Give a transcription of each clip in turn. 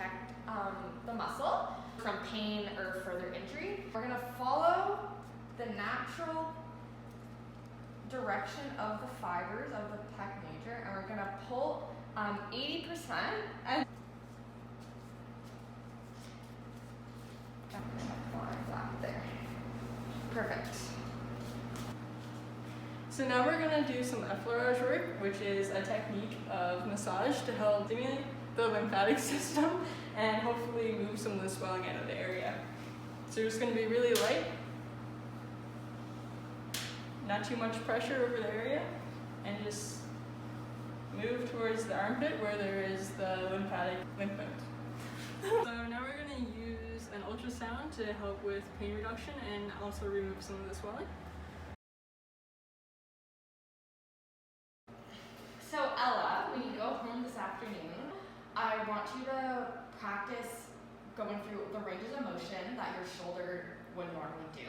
protect the muscle from pain or further injury. We're gonna follow the natural direction of the fibers of the pec major, and we're gonna pull 80% and flat there. Perfect. So now we're going to do some effleurage work, which is a technique of massage to help stimulate the lymphatic system and hopefully move some of the swelling out of the area. So it's going to be really light, not too much pressure over the area, and just move towards the armpit where there is the lymphatic lymph node. So now we're going to use an ultrasound to help with pain reduction and also remove some of the swelling. So Ella, when you go home this afternoon, I want you to practice going through the ranges of motion that your shoulder would normally do.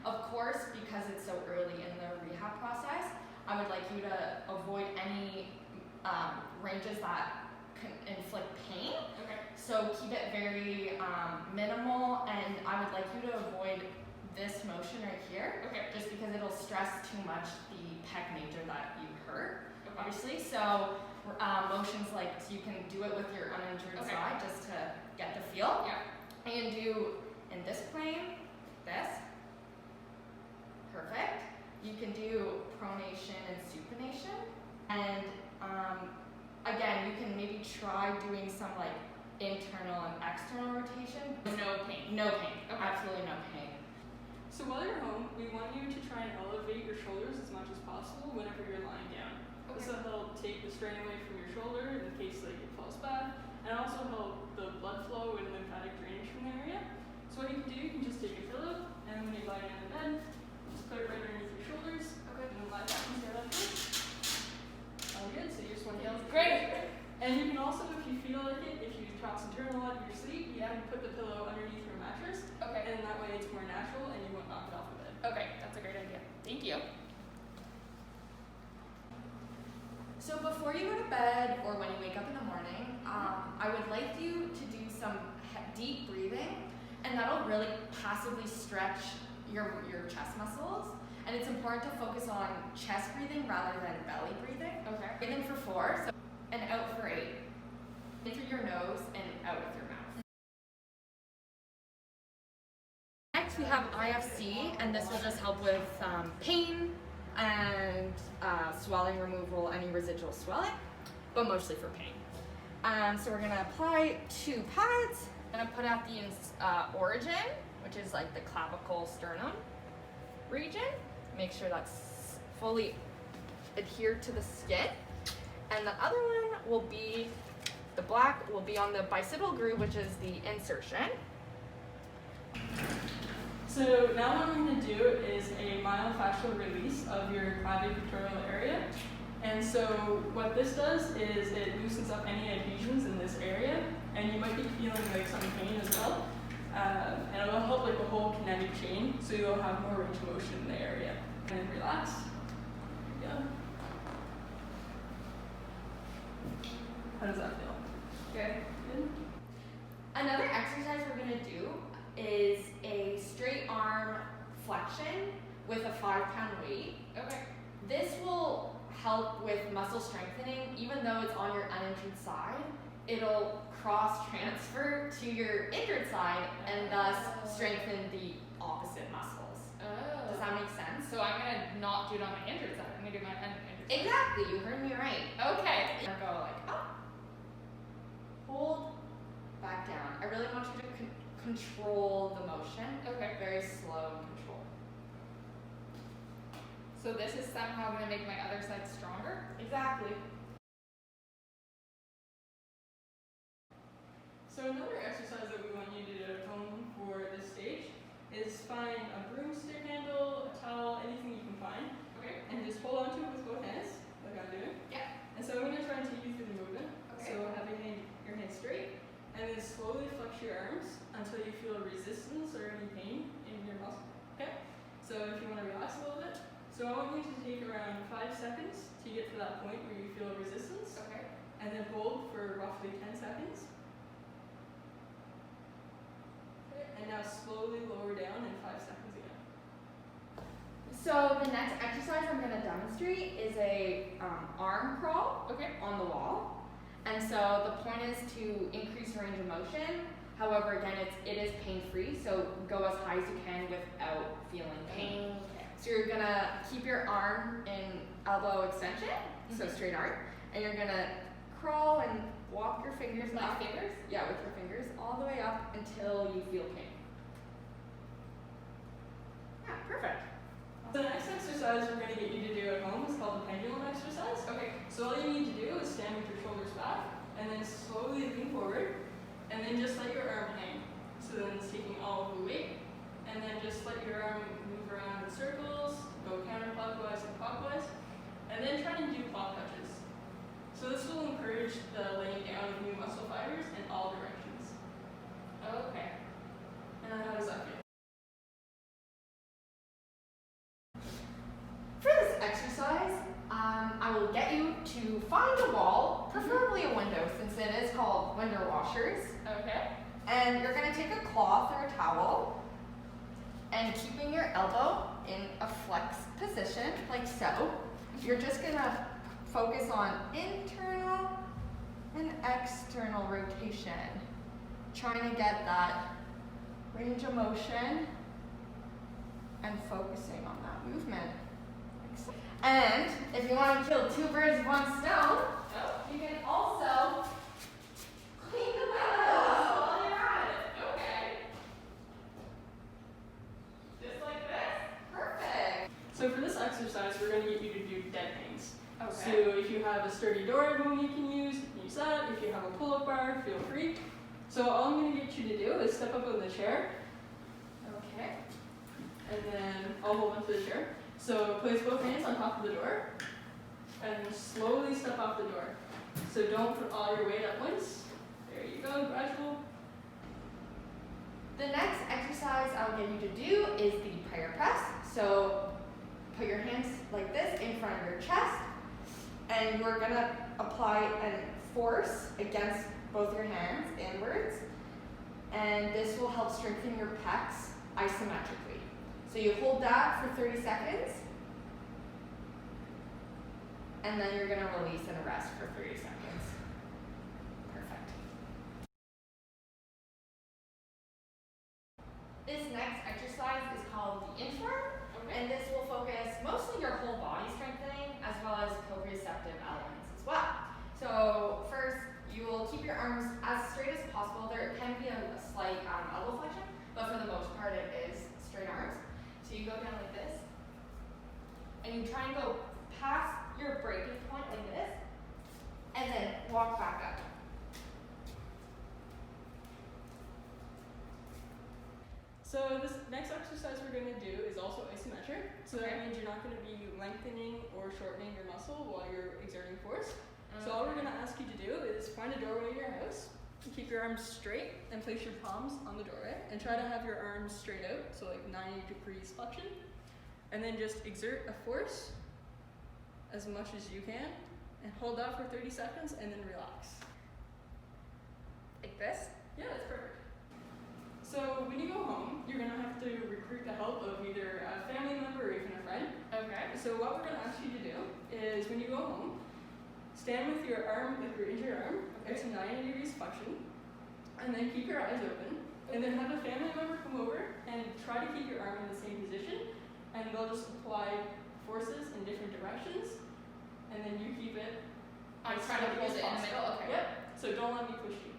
Of course, because it's so early in the rehab process, I would like you to avoid any ranges that can inflict pain. Okay. So keep it very minimal, and I would like you to avoid this motion right here. Okay. Just because it'll stress too much the pec major that you hurt. Obviously, so motions like, so you can do it with your uninjured side just to get the feel. Yeah. And do in this plane, this. Perfect. You can do pronation and supination. And again, you can maybe try doing some like internal and external rotation. No pain. No pain. Okay. Absolutely no pain. So while you're home, we want you to try and elevate your shoulders as much as possible whenever you're lying down. This will help take the strain away from your shoulder in case like it falls back, and also help the blood flow and lymphatic drainage from the area. So what you can do, you can just take a pillow, and when you lie down in bed, just put it right underneath your shoulders, and then lie back and get up good. All good, so you just want to Great! And you can also, if you feel like it, if you toss and turn a lot in your sleep, you can put the pillow underneath your mattress, and that way it's more natural and you won't knock it off the bed. Okay, that's a great idea. Thank you. So before you go to bed or when you wake up in the morning, I would like you to do some deep breathing, and that'll really passively stretch your chest muscles. And it's important to focus on chest breathing rather than belly breathing. Okay. Breathe in for 4, so, and out for 8. In through your nose and out with your mouth. Next we have IFC, and this will just help with pain and swelling removal, any residual swelling, but mostly for pain. So we're gonna apply 2 pads. I'm gonna put at the origin, which is like the clavicle sternum region. Make sure that's fully adhered to the skin. And the other one will be, the black will be on the bicipital groove, which is the insertion. So now what I'm going to do is a myofascial release of your claviculateral area. And so what this does is it loosens up any adhesions in this area, and you might be feeling like some pain as well. And it will help like the whole kinetic chain, so you'll have more range of motion in the area. And then relax. There you go. How does that feel? Good. Good. Another exercise we're going to do is a straight arm flexion with a 5-pound weight. Okay. This will help with muscle strengthening. Even though it's on your uninjured side, it'll cross transfer to your injured side and thus strengthen the opposite muscles. Oh. Does that make sense? So I'm going to not do it on my injured side. I'm going to do my uninjured side. Exactly. You heard me right. Okay. And go like up. Hold. Back down. I really want you to control the motion. Okay. Very slow and controlled. So this is somehow going to make my other side stronger? Exactly. So another exercise that we want you to do at home for this stage is find a broomstick handle, a towel, anything you can find. Okay. And just hold onto it with both hands, like I'm doing. Yeah. And so I'm going to try and take you through the movement. Okay. So have your hand straight, and then slowly flex your arms until you feel resistance or any pain in your muscle. Okay? So if you want to relax a little bit. So I want you to take around 5 seconds to get to that point where you feel resistance. Okay. And then hold for roughly 10 seconds. And now slowly lower down in 5 seconds again. So the next exercise I'm going to demonstrate is a arm crawl on the wall. And so the point is to increase range of motion. However, again, it is pain-free, so go as high as you can without feeling pain. Okay. So you're going to keep your arm in elbow extension, so straight arm, and you're going to crawl and walk your fingers With my up. fingers? Yeah, with your fingers all the way up until you feel pain. Yeah, perfect. The next exercise we're going to get you to do at home is called the pendulum exercise. Okay. So all you need to do is stand with your shoulders back and then slowly lean forward and then just let your arm hang. So then it's taking all of the weight and then just let your arm move around in circles, go counterclockwise and clockwise, and then try and do claw touches. So this will encourage the laying down of new muscle fibers in all directions. Okay. And how does that feel? For this exercise, I will get you to find a wall, preferably a window since it is called window washers. Okay. And you're going to take a cloth or a towel and keeping your elbow in a flex position like so. You're just going to focus on internal and external rotation. Trying to get that range of motion and focusing on that movement. And if you want to kill 2 birds with 1 stone, you can also clean the windows while you're at it. Okay. Just like this. Perfect. So for this exercise, we're going to get you to do dead hangs. Okay. So if you have a sturdy door at home you can use that. If you have a pull-up bar, feel free. So all I'm going to get you to do is step up on the chair. Okay. And then I'll hold onto the chair. So place both hands on top of the door and slowly step off the door. So don't put all your weight at once. There you go, gradual. The next exercise I'll get you to do is the prayer press. So put your hands like this in front of your chest and you're going to apply a force against both your hands inwards. And this will help strengthen your pecs isometrically. So you hold that for 30 seconds, and then you're going to release and rest for 30 seconds. Perfect. This next exercise is called the inchworm, and this will focus mostly your whole body strengthening as well as proprioceptive elements as well. So first, you will keep your arms as straight as possible. There can be a slight elbow flexion, but for the most part it is straight arms. So you go down like this, and you try and go past your breaking point like this, and then walk back up. So this next exercise we're going to do is also isometric. So that means you're not going to be lengthening or shortening your muscle while you're exerting force. So all we're going to ask you to do is find a doorway in your house, keep your arms straight, and place your palms on the doorway, and try to have your arms straight out, so like 90 degrees flexion. And then just exert a force as much as you can, and hold that for 30 seconds, and then relax. Like this? Yeah, that's perfect. So when you go home, you're going to have to recruit the help of either a family member or even a friend. Okay. So what we're going to ask you to do is when you go home, stand with your arm, with your injured arm, to 90 degrees flexion, and then keep your eyes open, and then have a family member come over and try to keep your arm in the same position, and they'll just apply forces in different directions, and then you keep it. I'm trying to hold it in the middle. Okay. Yep. So don't let me push you.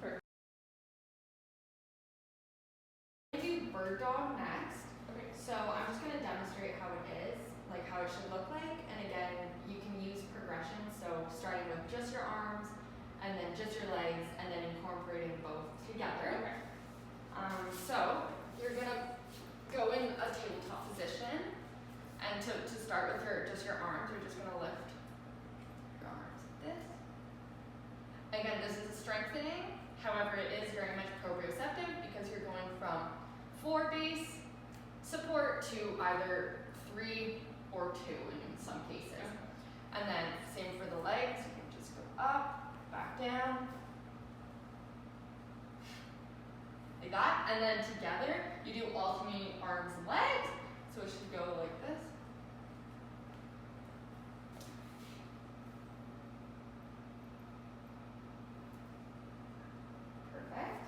Perfect. I'm going to do bird dog next. Okay. So I'm just going to demonstrate how it is, like how it should look like. And again, you can use progression. So starting with just your arms, and then just your legs, and then incorporating both together. Okay. So you're going to go in a tabletop position. And to start with just your arms, you're just going to lift your arms like this. Again, this is strengthening. However, it is very much proprioceptive because you're going from 4 base support to either 3 or 2 in some cases. And then same for the legs. You can just go up, back down, that. And then together, you do alternating arms and legs. So it should go like this. Perfect.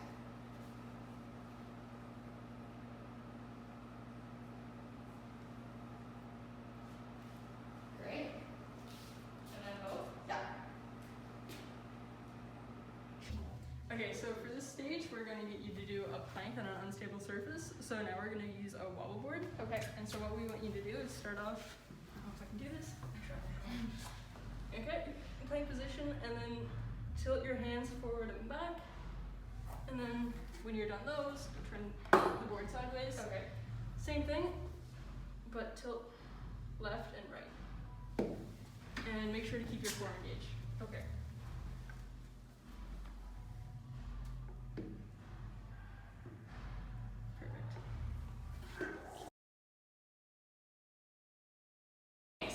Great. And then both? Yeah. Okay, so for this stage, we're going to get you to do a plank on an unstable surface. So now we're going to use a wobble board. Okay. And so what we want you to do is start off, I don't know if I can do this. Okay, plank position, and then tilt your hands forward and back. And then when you're done those, turn the board sideways. Okay. Same thing, but tilt left and right. And make sure to keep your core engaged. Okay.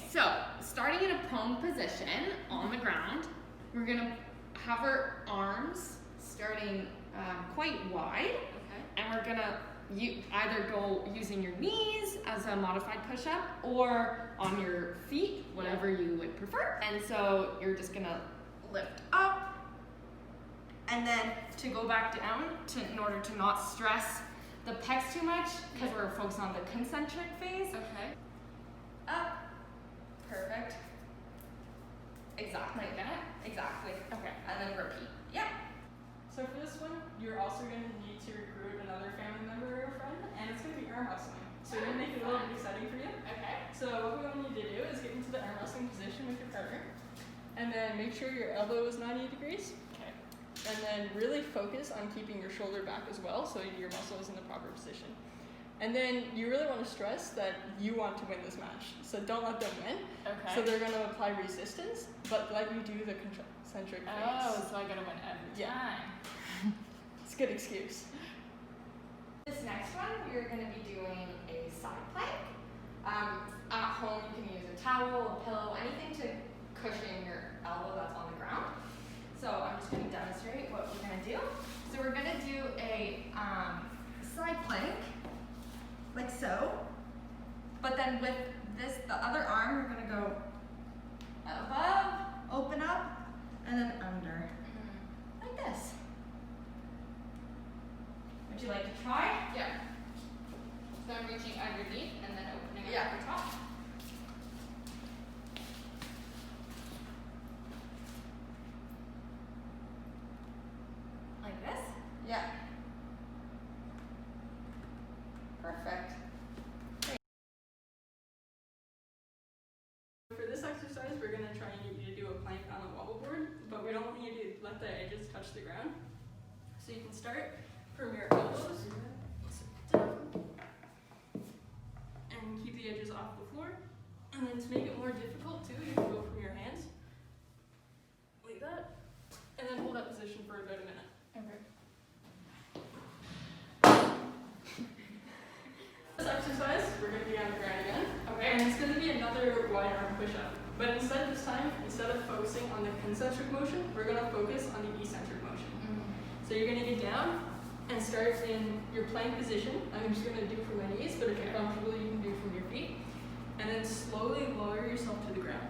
So, starting in a prone position on the ground, we're gonna have our arms starting quite wide, Okay. and we're gonna either go using your knees as a modified push-up or on your feet, whatever you would prefer. And so you're just gonna lift up, and then to go back down in order to not stress the pecs too much, because we're focused on the concentric phase. Okay. Up. Perfect. Exactly. Like that? Exactly. Okay. And then repeat. Yeah. So for this one, you're also going to need to recruit another family member or friend, and it's going to be arm wrestling. So we're going to make it a little bit exciting for you. Okay. So what we want you to do is get into the arm wrestling position with your partner, and then make sure your elbow is 90 degrees. Okay. And then really focus on keeping your shoulder back as well, so your muscle is in the proper position. And then you really want to stress that you want to win this match. So don't let them win. Okay. So they're going to apply resistance, but let you do the concentric phase. Oh, so I gotta win every Yeah. time. It's a good excuse. This next one, we're going to be doing a side plank. At home, you can use a towel, a pillow, anything to cushion your elbow that's on the ground. So I'm just going to demonstrate what we're going to do. So we're going to do a side plank, like so. But then with this, the other arm, we're going to go above, open up, and then under, like this. Would you like to try? Yeah. So I'm reaching underneath and then opening up Yeah. at the top. Like this? Yeah. Perfect. For this exercise, we're going to try and get you to do a plank on a wobble board, but we don't want you to let the edges touch the ground. So you can start from your elbows down and keep the edges off the floor. And then to make it more difficult too, you can go from your hands like that, and then hold that position for about a minute. Okay. This exercise, we're going to be on the ground again. Okay. And it's going to be another wide arm push-up. But instead this time, instead of focusing on the concentric motion, we're going to focus on the eccentric motion. So you're going to get down and start in your plank position. I'm just going to do from my knees, but if you're comfortable, you can do from your feet. And then slowly lower yourself to the ground.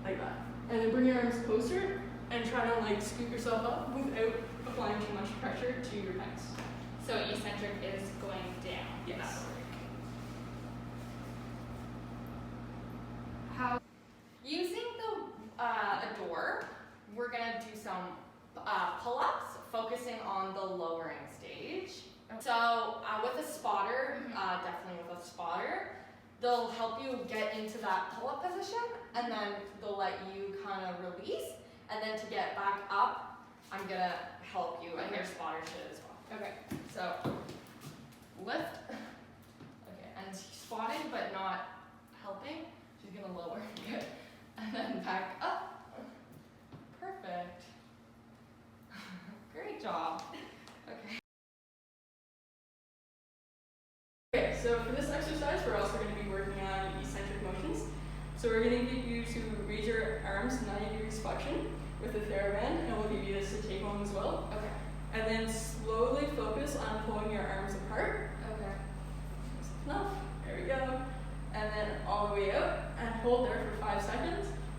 Like that. And then bring your arms closer and try to like scoop yourself up without applying too much pressure to your pecs. So eccentric is going down. Yes. That will work. How using the door, we're gonna do some pull-ups, focusing on the lowering stage. So with a spotter, definitely with a spotter, they'll help you get into that pull-up position, and then they'll let you kind of release, and then to get back up, I'm gonna help you, and your spotter should as well. Okay. So lift, okay, and spotting but not helping. She's gonna lower, good, and then back up. Perfect. Great job. Okay. Okay, so for this exercise, we're also going to be working on eccentric motions. So we're going to get you to raise your arms 90 degrees flexion with a TheraBand, and we'll give you this to take home as well. Okay. And then slowly focus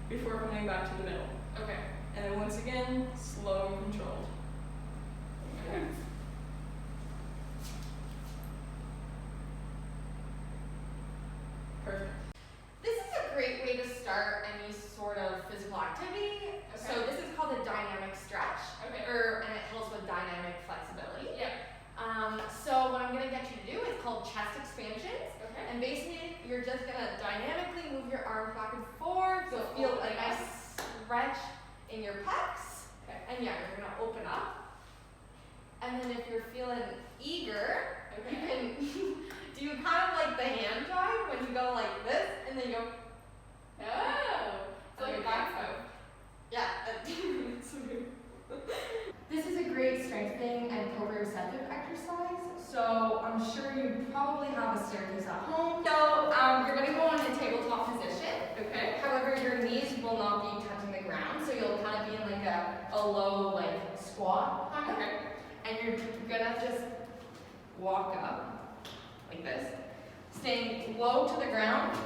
before coming back to the middle. Okay. And then once again, slow and controlled. Okay. Perfect. This is a great way to start any sort of physical activity. Okay. So this is called a dynamic stretch. Okay. And it helps with dynamic flexibility. Yeah. So what I'm gonna get you to do is called chest expansions. Okay. And basically, you're just gonna dynamically move your arms back and forth. You'll feel a nice stretch in your pecs. Okay. And yeah, you're gonna open up. And then if you're feeling eager, Okay. you can do kind of like the hand jive when you go like this, and then you go, Oh. It's like a back toe. yeah. This is a great strengthening and proprioceptive exercise. So I'm sure you probably have a staircase at home. So you're going to go on a tabletop position. Okay. However, your knees will not be touching the ground, so you'll kind of be in like a low like squat kind of. Okay. And you're gonna just walk up like this, staying low to the ground.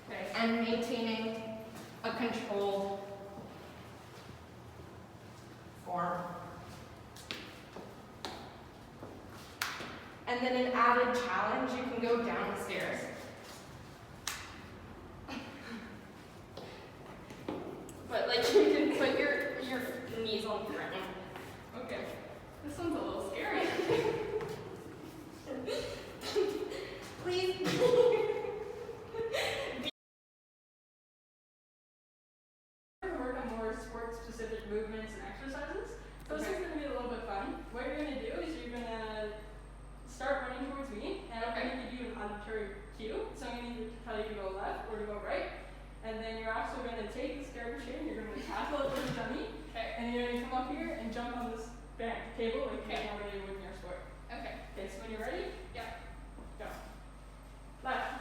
Okay. And maintaining a controlled form. And then an added challenge, you can go down the stairs. But like you can put your knees on the ground. Okay. This one's a little scary. Please. Work on more sport-specific movements and exercises. So this Okay. is going to be a little bit fun. What you're going to do is you're going to start running towards me, and I'm going to give you an auditory cue. So I'm going to tell you to go left or to go right. And then you're also going to take this garbage here and you're going to tackle it with your dummy. Okay. And you're going to come up here and jump on this table like Okay. you normally would in your sport. Okay. Okay, so when you're ready, Yeah. go. Left.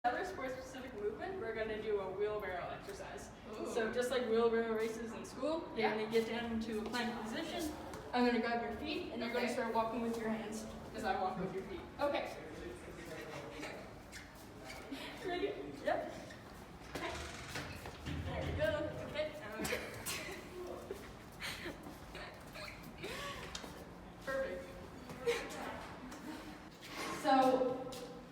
Another sport-specific movement, we're going to do a wheelbarrow exercise. Ooh. So just like wheelbarrow races in school, you're Yeah. going to get down into a plank position. I'm going to grab your feet, and you're going to Okay. start walking with your hands as I walk with your feet. Okay. Ready? Yep. There we go. Okay. Now we go. Perfect. So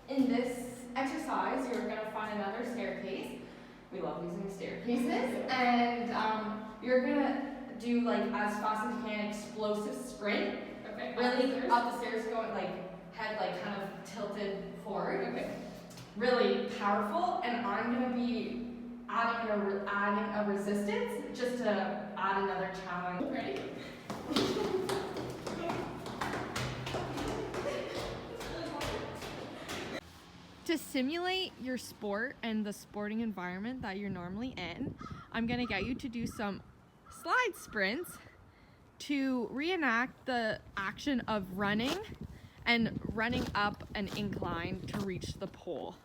in this exercise, you're going to find another staircase. We love using staircases. And you're going to do like as fast as you can, explosive sprint. Okay. Really up the stairs, going like head like kind of tilted forward. Okay. Really powerful. And I'm going to be adding a resistance just to add another challenge. Ready? To simulate your sport and the sporting environment that you're normally in, I'm gonna get you to do some slide sprints to reenact the action of running and running up an incline to reach the pole.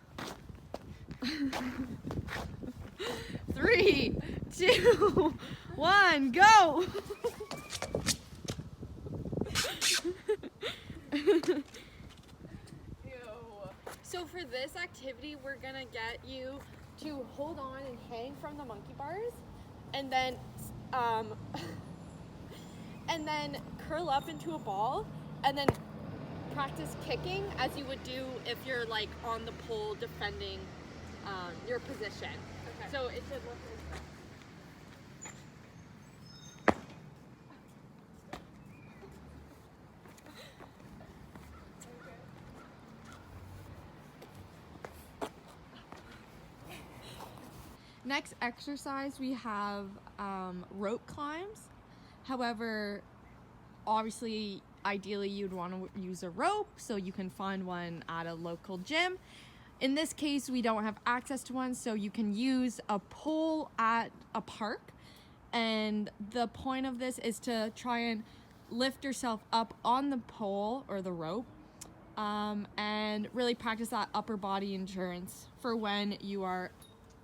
3, 2, 1, go! So for this activity, we're gonna get you to hold on and hang from the monkey bars, and then and then curl up into a ball, and then practice kicking as you would do if you're like on the pole defending your position. Okay. So it should look like that. Next exercise, we have rope climbs. However, obviously, ideally you'd want to use a rope, so you can find one at a local gym. In this case, we don't have access to one, so you can use a pole at a park. And the point of this is to try and lift yourself up on the pole or the rope, and really practice that upper body endurance for when you are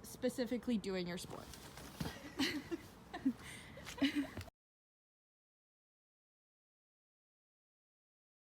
specifically doing your sport.